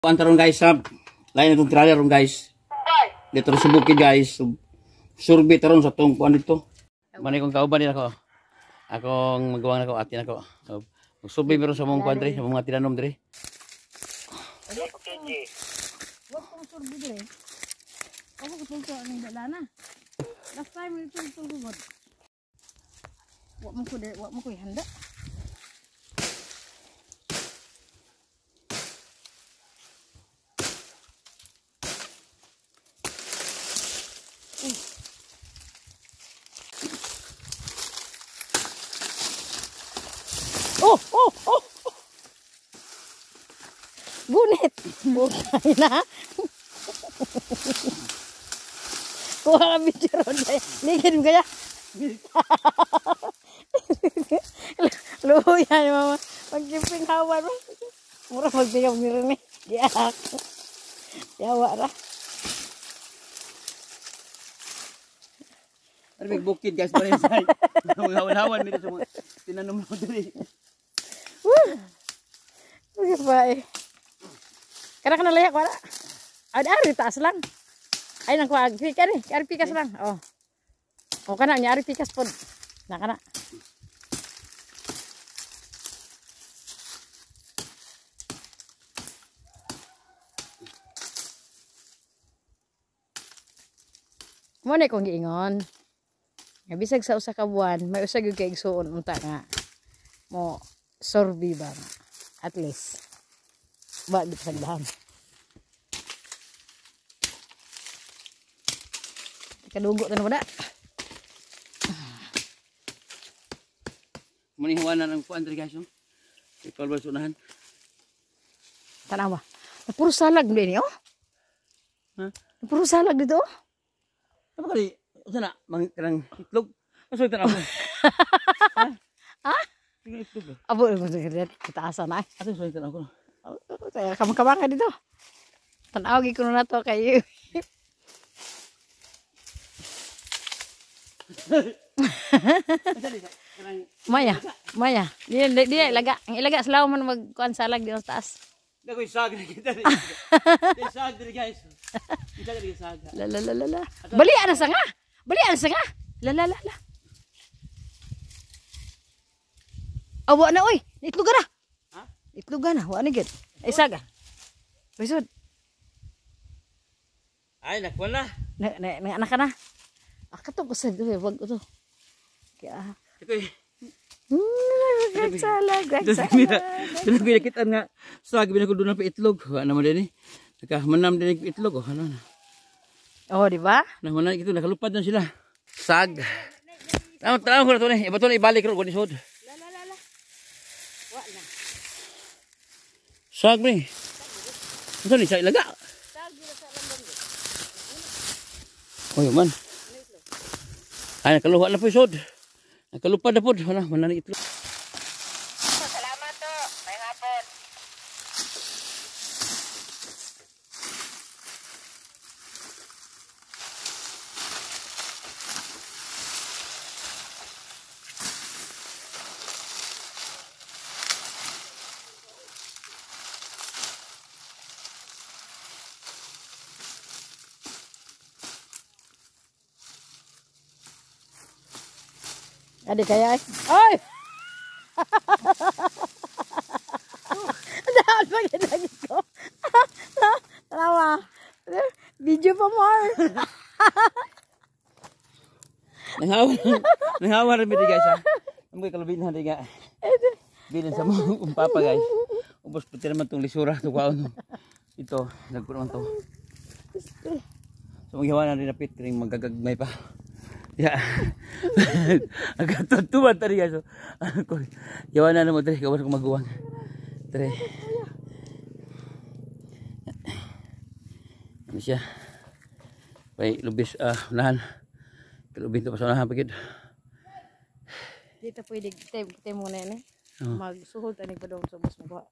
Antaron guys ha. Lain itong trailer ron guys. Dito sa bukid guys. Survey taron sa tong kuan dito. Manay kong kauban din ako. Akong magawa nako atin ako. Survey meron sa mong kuan diri, sa mga tinanom diri. Wag kong survey diri. Ako ko ang dalana. Last time ito tugod. Wag mo ko handa. Oh! Gunit! Bukay na! Kuha ka video ron. Ligid mo kaya? Luya ni mama. Mag-gimping hawan mo. Mura magbigam ni rin eh. Giyak. Yawa ra. Ano may bukid guys, paresay. Hawan-hawan dito sa mga tinanom mo diri. Sige pa eh. Kana ka nalayak wala. Ari taas lang. Ay nang kuag pika ni, ari pikas lang. Oh. Oh kana nya ari pikas pod. Na kana. Mo ni kong giingon. Nga bisag sa usa ka buwan, may usa gyud kay igsuon unta nga. Mo sorbi ba nga. At least. Ba di pasagdahan. Kadugo na wala. Muni huwanan ang kuan diri guys. Ikaw ba sunahan? Tanawa. Puro salag din oh. Ha? Puro salag dito. Apa kali? Sana mang kanang itlog. Aso ito na ako. Ha? Sige itlog. Abo kita asa na. Ato so ito na ako. Saya kamang-kamang dito. Tanaw gi kuno na to kay Maya. Dia ilaga. Ang ilaga sa lawa man magkuan salag di taas. Dagoy sag na kita rin. Di sag diri guys. Kita diri sag. La. Bali ana sanga. La. Awa na oy. Itlugan na. Ha? Itlugan na. Wa ni gid. Ay saga. Bisod. Ay nakuan na. Na anak ka na. Akato ko sa duwe wag to. Kaya. Ikoy. Salag. Dili kita nga sag binako doon pa itlog. Wa naman din eh. Nakamanam din ang itlog oh ano na. Oh, di ba? Naman ito nakalupad na sila. Sag. Tanaw ko na to ni. Iba to na ibalik ro ni sod. La. Wa na. Sag ni. Ito ni sa ilaga. Sag dito sa lambong. Oy man. Ay nakaluha na po sod. Nakalupad na po. Wala man na itlog. Salamat to. May hapon. Adik kaya ay! Dahan pa lagi ko. Tawa. Video pa more. Nanghawa rin guys ha. Ang mga kalubin na nga. Bilin sa mga umpapa guys. Ubos pati naman itong lisura. Ito, nagpunan to. So maghiwa na rin na pit. Kaya magagagmay pa. Ya, agak tutuan tadi guys. Yawan na mo tadi kawan ko maguwang. Tadi. Ano siya? Baik lubis unahan. Lubis to pasonahan pagid. Dito pwede kita muna ni. Magsuhod ani pa daw sa mas magawa.